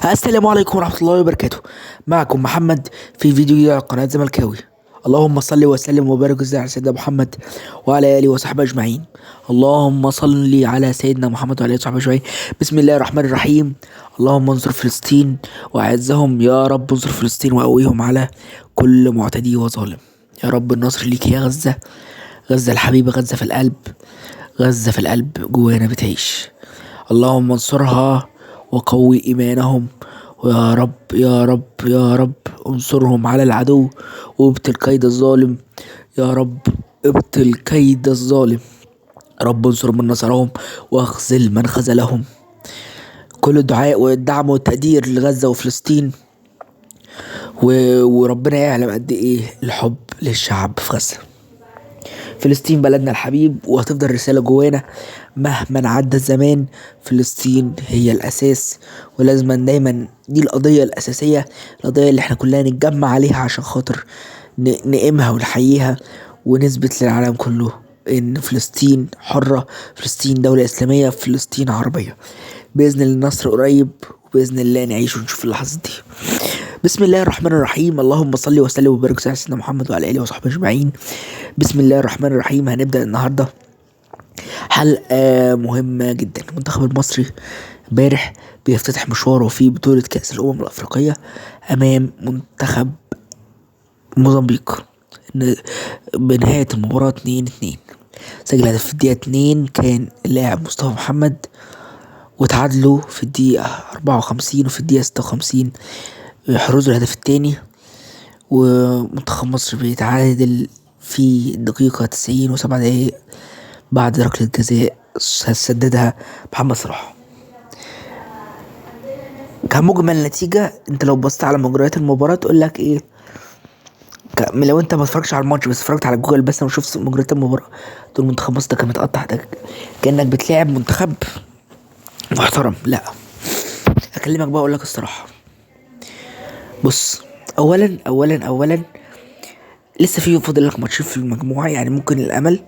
السلام عليكم ورحمة الله وبركاته. معكم محمد في فيديو جديد على قناة زملكاوي. اللهم صل وسلم وبارك وزد على سيدنا محمد وعلى آله وصحبه أجمعين. اللهم صل على سيدنا محمد وعلى آله وصحبه أجمعين. بسم الله الرحمن الرحيم. اللهم انصر فلسطين وأعزهم يا رب، انصر فلسطين وقويهم على كل معتدي وظالم. يا رب النصر ليك يا غزة، غزة الحبيبة، غزة في القلب، غزة في القلب جوانا بتعيش. اللهم انصرها وقوي إيمانهم، ويا رب يا رب يا رب انصرهم على العدو وابطل كيد الظالم. يا رب ابطل كيد الظالم. رب انصر من نصرهم واخذل من خذلهم. كل الدعاء والدعم والتقدير لغزة وفلسطين، وربنا يعلم قد ايه الحب للشعب في غزة. فلسطين بلدنا الحبيب وهتفضل رسالة جوانا مهما عدى الزمان. فلسطين هي الأساس، ولازم دايما دي القضية الأساسية، القضية اللي احنا كلنا نتجمع عليها عشان خاطر نقيمها ونحييها ونثبت للعالم كله إن فلسطين حرة، فلسطين دولة إسلامية، فلسطين عربية. بإذن الله النصر قريب، وبإذن الله نعيش ونشوف اللحظة دي. بسم الله الرحمن الرحيم. اللهم صل وسلم وبارك على سيدنا محمد وعلى اله وصحبه اجمعين. بسم الله الرحمن الرحيم. هنبدا النهارده حلقه مهمه جدا. المنتخب المصري امبارح بيفتتح مشواره في بطوله كاس الامم الافريقيه امام منتخب موزمبيق. بنهايه المباراه 2-2. سجل هدف في الدقيقه 2 كان اللاعب مصطفى محمد، وتعادلوا في الدقيقه 54 وفي الدقيقه 56 حرزوا الهدف التاني. ومنتخب مصر بيتعادل في الدقيقة 90 و7 دقايق بعد ركلة جزاء سددها محمد صلاح. كمجمل النتيجة، انت لو بصيت على مجريات المباراة تقول لك ايه؟ لو انت ما اتفرجتش على الماتش بس اتفرجت على جوجل بس وشفت مجريات المباراة، تقول منتخب مصر ده كان متقطع، ده كأنك بتلاعب منتخب محترم. لا، اكلمك بقى اقول لك الصراحة. بص، اولا لسه في فاضل لك ماتشين في المجموعه، يعني ممكن الامل،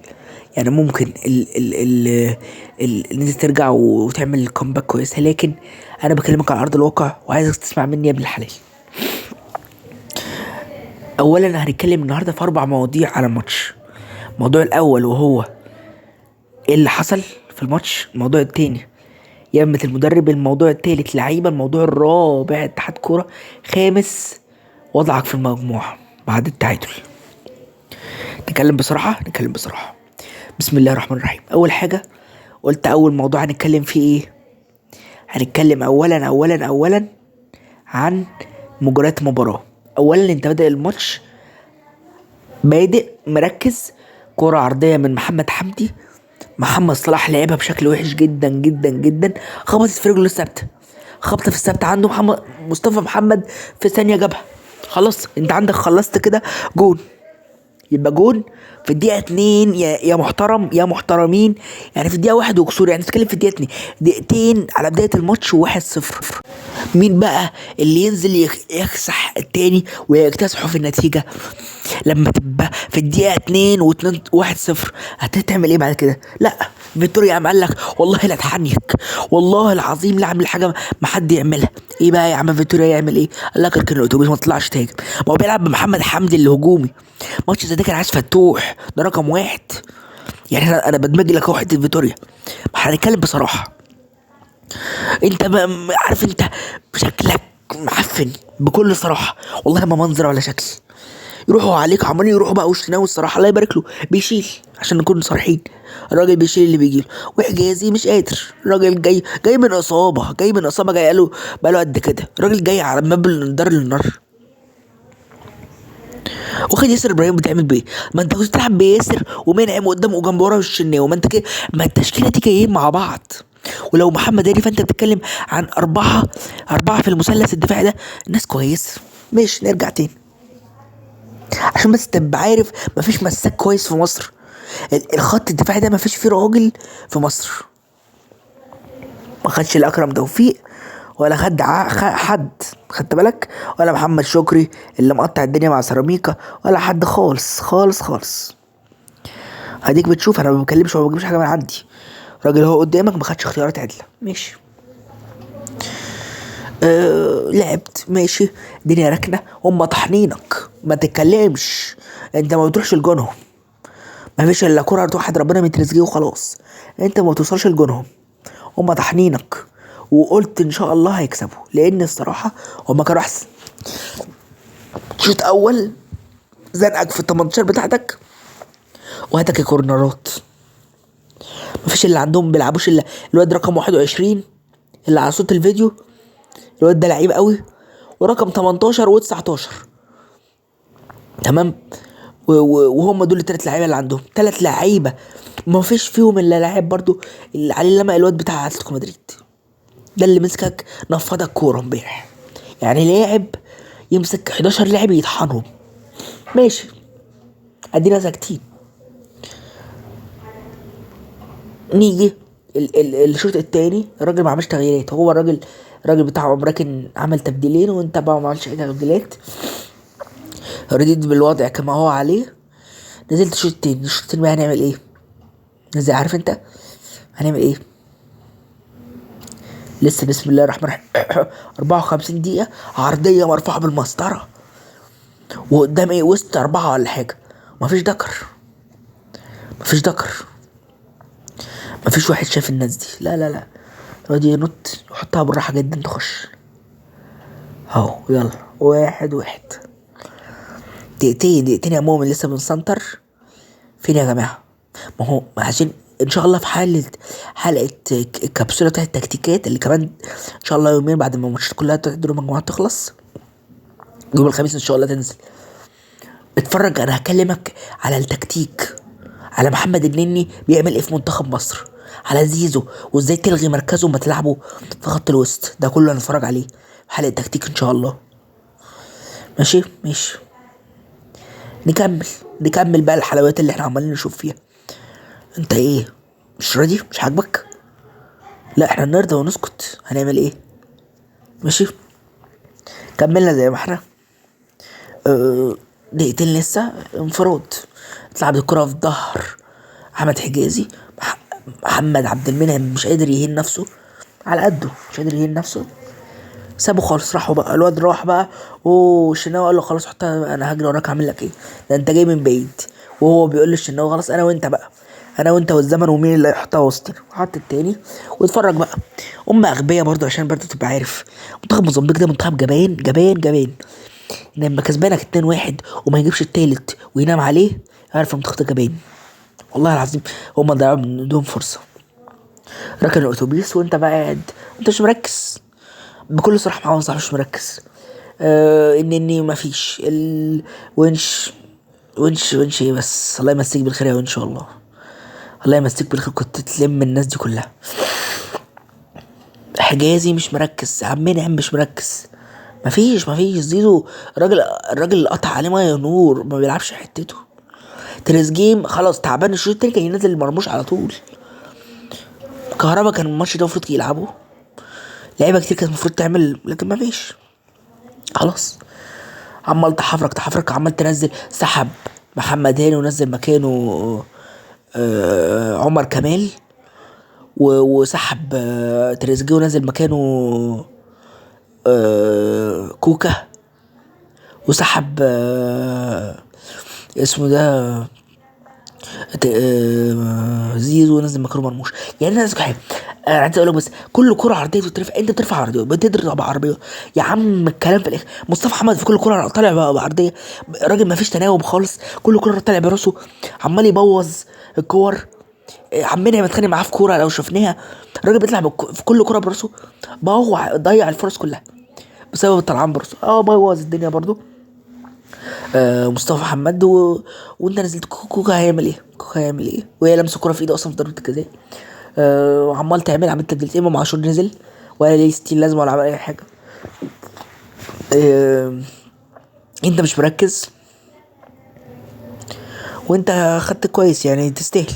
يعني ممكن ان انت ترجع وتعمل الكومباك كويسه. لكن انا بكلمك على ارض الواقع وعايزك تسمع مني يا ابن الحلال. اولا هنتكلم النهارده في 4 مواضيع على الماتش. الموضوع الاول وهو ايه اللي حصل في الماتش، الموضوع التاني يمة المدرب، الموضوع التالت لعيبه، الموضوع الرابع اتحاد كوره، خامس وضعك في المجموعه بعد التعادل. نتكلم بصراحة. بسم الله الرحمن الرحيم. أول حاجة قلت أول موضوع هنتكلم فيه إيه؟ هنتكلم أولا عن مجريات المباراة. أولا أنت بادئ الماتش بادئ مركز، كرة عرضية من محمد حمدي، محمد صلاح لعبها بشكل وحش جدا جدا جدا، خبطت في رجله الثابتة، خبطة في الثابتة عنده مصطفى محمد في ثانية جابها. خلاص انت عندك خلصت كده جون. يبقى جون في الدقيقة 2 يا محترم يا محترمين، يعني في الدقيقة 1 وكسور، يعني تتكلم في الدقيقة 2 دقيقتين على بداية الماتش 1-0. مين بقى اللي ينزل يكسح التاني ويكتسحه في النتيجة لما تبقى في الدقيقة 2 و2 1-0؟ هتعمل ايه بعد كده؟ لا، فيتوريا قام قال لك والله لا اتحنيك، والله العظيم لا اعمل حاجة ما حد يعملها. ايه بقى يا عم فيتوريا يعمل ايه؟ قال لك اركن الاتوبيس ما تطلعش تهاجم. ما هو بيلعب بمحمد حمدي اللي هجومي. ماتش زي ده كان عايز فتوح، ده رقم 1. يعني انا بدمج لك اهو حته فيتوريا. ما هنتكلم بصراحه، انت عارف انت شكلك معفن بكل صراحه، والله ما منظر ولا شكل. يروحوا عليك عمالين يروحوا بقى وشناوي، الصراحه الله يبارك له بيشيل، عشان نكون صريحين الراجل بيشيل اللي بيجيله. وحجازي مش قادر، الراجل جاي من اصابه، جاي له بقاله قد كده، الراجل جاي على مبل من دار للنار. واخد ياسر ابراهيم بتعمل بيه؟ ما انت كنت تلعب بياسر ومنعم قدام وجنب ورا والشناوي، ما انت كده، ما التشكيله دي جايين مع بعض. ولو محمد هاني فانت بتتكلم عن أربعة في المثلث الدفاعي ده، ناس كويسة. ماشي، نرجع تاني عشان بس تبقى عارف مفيش مساك كويس في مصر. الخط الدفاعي ده مفيش فيه راجل في مصر. ما خدش الأكرم توفيق ولا حد، خدت بالك؟ ولا محمد شكري اللي مقطع الدنيا مع سيراميكا، ولا حد خالص خالص خالص. هديك بتشوف انا ما بكلمش وما بجيبش حاجه من عندي. راجل هو قدامك ما خدش اختيارات عدله. ماشي. لعبت ماشي، الدنيا راكنه، هم طحنينك، ما تتكلمش، انت ما بتروحش لجونهم، ما فيش الا كرة واحد ربنا من تريزيجيه وخلاص، انت ما توصلش لجونهم، هم طحنينك. وقلت ان شاء الله هيكسبوا، لان الصراحه هم كانوا احسن. شوط اول زنقك في ال 18 بتاعتك وهاتك الكورنرات، مفيش اللي عندهم بيلعبوش الا الواد رقم 21 اللي على صوت الفيديو، الواد ده لعيب قوي، ورقم 18 و19. تمام. وهم دول التلات لعيبه اللي عندهم، تلات لعيبه ما فيش فيهم الا لاعب برضو اللي عليه لما الواد بتاع اتلتيكو مدريد ده اللي مسكك نفضك كوره امبارح، يعني لاعب يمسك 11 لاعب يطحنهم. ماشي، ادينا ساكتين. نيجي الشوط التاني، الراجل ما عملش تغييرات، هو الراجل بتاع امريكان عمل تبديلين وانت بقى ما عملش اي تبديلات، رديت بالوضع كما هو عليه. نزلت الشوط التاني بقى هنعمل ايه؟ نزل، عارف انت هنعمل ايه؟ لسه بسم الله الرحمن الرحيم 54 دقيقة عرضية مرفوعة بالمسطرة، وقدام ايه؟ وسط 4 ولا حاجة، مفيش دكر، مفيش واحد شاف الناس دي، لا لا لا، الواد ينط يحطها بالراحة جدا تخش اهو. يلا 1-1، دقيقتين يا مؤمن لسه بنسنتر. فين يا جماعة؟ ما هو عشان ان شاء الله في حلقة الكبسولة بتاعت التكتيكات اللي كمان ان شاء الله يومين بعد ما الماتشات كلها دور المجموعات تخلص، يوم الخميس ان شاء الله تنزل. اتفرج، انا هكلمك على التكتيك، على محمد النني بيعمل ايه في منتخب مصر، على زيزو وازاي تلغي مركزه وما تلعبه في خط الوسط، ده كله هنتفرج عليه في حلقة تكتيك ان شاء الله. ماشي، نكمل بقى الحلويات اللي احنا عمالين نشوف فيها. انت ايه؟ مش راضي؟ مش عاجبك؟ لا احنا نرضى ونسكت، هنعمل ايه؟ ماشي، كملنا زي ما احنا. دقيقتين لسه، انفراد، تلعب الكرة في ظهر احمد حجازي، محمد عبد المنعم مش قادر يهين نفسه، على قده مش قادر يهين نفسه، سابه خالص، راحوا بقى، الواد راح بقى، والشناوي قال له خلاص حتى انا هجري وراك، اعمل لك ايه؟ ده انت جاي من بعيد. وهو بيقول للشناوي خلاص انا وانت بقى، انا وانت والزمن، ومين اللي هيحطها وسطنا؟ حط التاني واتفرج بقى. اغبياء برضه، عشان برضه تبقى عارف، منتخب موزمبيق ده منتخب جبان جبان جبان، لما كسبانك 2-1 وما يجيبش التالت وينام عليه، عارف المنتخب ده جبان والله العظيم. هما ضيعوا من ايدهم فرصه، ركن الاتوبيس وانت بقى قاعد انت مش مركز، بكل صراحه معاهم صح مش مركز. اني مفيش ونش ايه بس، الله يمسيك بالخير يا ان شاء الله، الله يمسيك بالخير، كنت تلم الناس دي كلها. حجازي مش مركز، عم منعم مش مركز، مفيش زيزو، الراجل اللي قطع عليه ميه نور، ما بيلعبش حتته. تريزيجيه خلاص تعبان، الشوط التاني كان ينزل المرموش على طول. كهربا كان الماتش ده المفروض يلعبه، لعيبه كتير كانت المفروض تعمل، لكن مفيش، خلاص. عمال تحفرك، عمال تنزل، سحب محمد هاني ونزل مكانه عمر كمال، وسحب تريزيجيه ونزل مكانه كوكا، وسحب اسمه ده زيزو ونزل مكانه مرموش. يعني انا حاجه، انا عايز اقول لك بس، كل كره عرضيه بترفع، انت بترفع عرضيه بتضرب بعرضيه يا عم، الكلام في الاخر. مصطفى محمد في كل كره طالع بعرضيه، الراجل ما فيش تناوب خالص، كل كره طالع براسه، عمال يبوظ الكور. عمنا متخانق معاه في كوره لو شفناها، الراجل بيطلع في كل كوره براسه، ضيع الفرص كلها بسبب الطلعان براسه، بوظ الدنيا برضو. مصطفى محمد وانت نزلت كوكا هيعمل ايه؟ وهي لمسه الكوره في ايده اصلا في ضربه الجزاء. وعمال عملت تبديلتين، امام عاشور نزل ولا ليه 60 لازمه ولا عمل اي حاجه. انت مش مركز، وانت خدت كويس يعني تستاهل.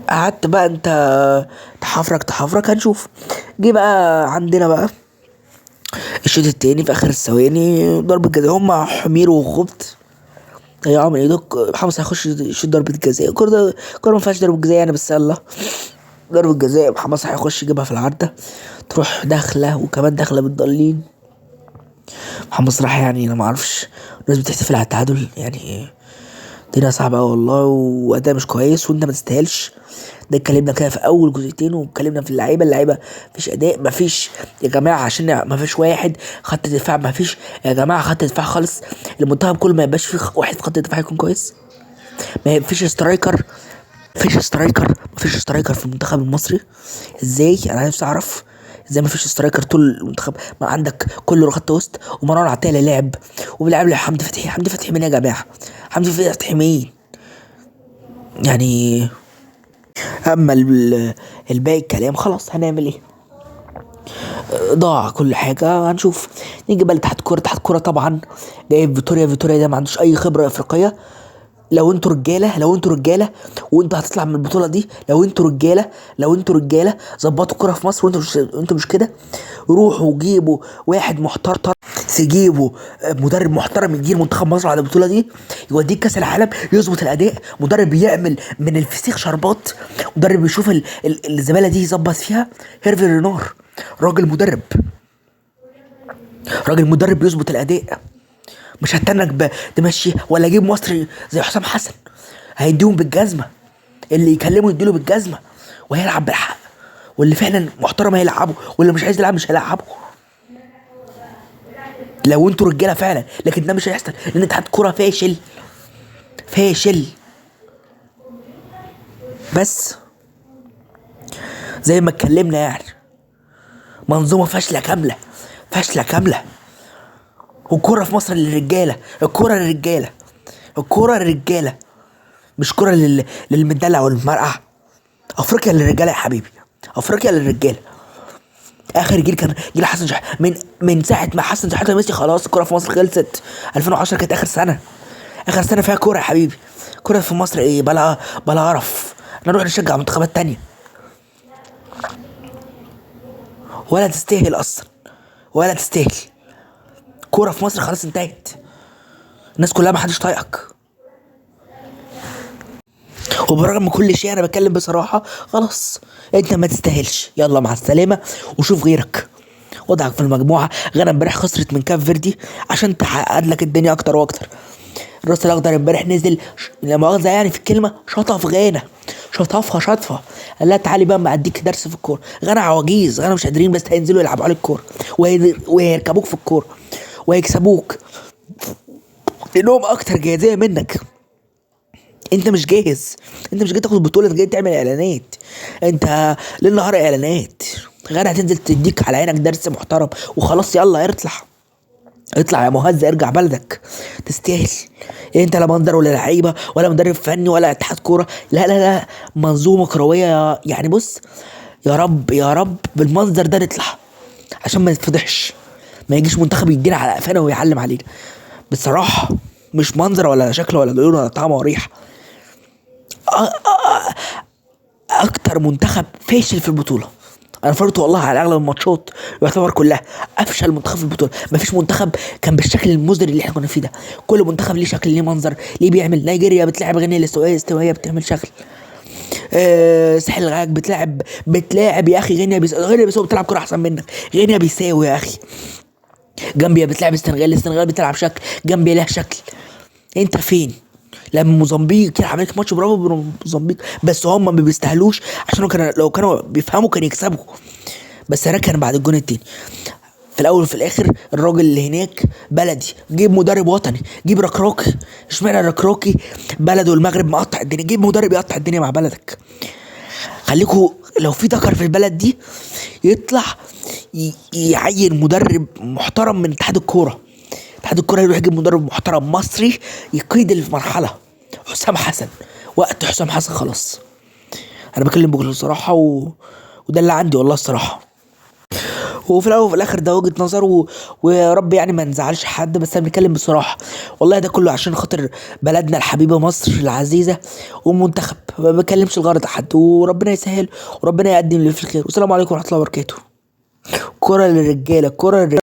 قعدت بقى انت تحفرك هنشوف. جه بقى عندنا بقى الشوط التاني في اخر الثواني، ضربة جزاء، هما حمير وخبط ضيعوا من ايدك، محمد هيخش يشوط ضربة جزاء، الكورة ما فيهاش ضربة جزاء يعني، بس يلا ضربة جزاء محمد صلاح يخش يجيبها في العارضة، تروح داخلة وكمان داخلة بالضالين. محمد صلاح يعني انا معرفش الناس بتحتفل على التعادل، يعني الدنيا صعبة أوي والله، وأداء مش كويس وأنت ما تستاهلش. ده اتكلمنا كده في أول جزئيتين، واتكلمنا في اللعيبة مفيش أداء، مفيش يا جماعة، عشان مفيش واحد خط دفاع، مفيش يا جماعة خط دفاع خالص. المنتخب كله ما يبقاش فيه واحد في خط الدفاع يكون كويس، ما فيش سترايكر، مفيش سترايكر في المنتخب المصري. ازاي؟ انا نفسي اعرف ازاي مفيش سترايكر طول المنتخب. ما عندك كله خط وسط، ومروان عطية لعب، وبيلعب لي حمدي فتحي. حمدي فتحي مين يا جماعه؟ حمدي فتحي مين يعني؟ اما الباقي الكلام خلاص هنعمل ايه؟ ضاع كل حاجه. هنشوف. نيجي بقى تحت كوره طبعا. جايب فيتوريا ده ما عندوش اي خبره افريقيه. لو انتوا رجاله وانتوا هتطلع من البطوله دي، لو انتوا رجاله ظبطوا الكوره في مصر، وانتوا مش كده. روحوا جيبوا واحد محترم، تجيبوا مدرب محترم يدير منتخب مصر على البطوله دي، يوديك كاس العالم، يظبط الاداء. مدرب يعمل من الفسيخ شربات، مدرب يشوف الزباله دي يظبط فيها. هيرفي رينار راجل مدرب، بيظبط الاداء. مش هتنك تمشي ولا اجيب مصري زي حسام حسن هيديهم بالجزمه، اللي يكلمه يديله بالجزمه، وهيلعب بالحق، واللي فعلا محترم هيلعبه، واللي مش عايز يلعب مش هيلعبه. لو انتوا رجاله فعلا، لكن ده مش هيحصل لان اتحاد كوره فاشل. بس زي ما اتكلمنا يعني، منظومه فاشله كامله. والكوره في مصر للرجاله، الكوره للرجاله، مش كوره للمدلع والمرقع. افريقيا للرجاله يا حبيبي، افريقيا للرجاله. اخر جيل كان جيل حسن شحاته. من ساعه ما حسن شحاته مشي خلاص الكوره في مصر خلصت. 2010 كانت اخر سنه فيها كوره يا حبيبي. كوره في مصر ايه؟ بلا قرف. نروح نشجع منتخبات تانية ولا تستاهل اصلا، ولا تستاهل. كوره في مصر خلاص انتهت، الناس كلها ما حدش طايقك. وبرغم كل شيء انا بتكلم بصراحه، خلاص انت ما تستاهلش، يلا مع السلامه وشوف غيرك. وضعك في المجموعه. غانا امبارح خسرت من كاب فيردي عشان تعقد لك الدنيا اكتر واكتر. الراس الاخضر امبارح نزل لا مؤاخذه يعني في الكلمه، شطف غانا، شطفها. قال لها تعالي بقى ما اديك درس في الكوره. غانا عواجيز، غانا مش قادرين، بس هينزلوا يلعبوا عليك الكوره، وهيركبوك في الكوره وهيكسبوك لانهم اكتر جاهزيه منك. انت مش جاهز تاخد بطوله، انت جاي تعمل اعلانات. انت ليل نهار اعلانات. غانا هتنزل تديك على عينك درس محترم وخلاص. يلا اطلع يا مهزأ، ارجع بلدك، تستاهل. انت لا منظر ولا لعيبه ولا مدرب فني ولا اتحاد كوره، لا منظومه كرويه يعني. بص، يا رب بالمنظر ده نطلع عشان ما نتفضحش، ما يجيش منتخب يدينا على قفانا ويعلم علينا. بصراحه مش منظر ولا شكل ولا لون ولا طعم ولا ريحه. اكتر منتخب فاشل في البطوله. انا فرضت والله على اغلب الماتشات، يعتبر كلها افشل منتخب في البطوله. مفيش منتخب كان بالشكل المزري اللي احنا كنا فيه ده. كل منتخب ليه شكل، ليه منظر، ليه بيعمل. نيجيريا بتلعب غينيا الاستوائيه بتعمل شكل. ساحل العاج بتلاعب يا اخي غينيا بيساوي بتلعب كوره احسن منك. غينيا بيساوي يا اخي. جامبيا بتلعب السنغال بتلعب شكل. جامبيا لها شكل. انت فين؟ لما موزمبيق يلعب عليك ماتش برافو موزمبيق، بس هم ما بيستاهلوش، عشان لو كانوا بيفهموا كانوا يكسبوا. بس ركن بعد الجون التاني. في الاول وفي الاخر الراجل اللي هناك بلدي، جيب مدرب وطني، جيب ركراكي. اشمعنى ركراكي؟ بلده المغرب مقطع الدنيا، جيب مدرب يقطع الدنيا مع بلدك. خليكوا لو في ذكر في البلد دي يطلع يعين مدرب محترم من اتحاد الكوره يروح يجيب مدرب محترم مصري يقيد المرحله. حسام حسن، وقت حسام حسن خلاص. انا بكلم بكل الصراحه وده اللي عندي والله الصراحه. وفي الاول وفي الاخر ده وجهة نظر ويا رب يعني ما نزعلش حد، بس انا بنتكلم بصراحه والله. ده كله عشان خاطر بلدنا الحبيبه مصر العزيزه ومنتخب. ما بكلمش الغرض حد، وربنا يسهل وربنا يقدم اللي في الخير. والسلام عليكم ورحمه الله وبركاته. كرة للرجاله، كرة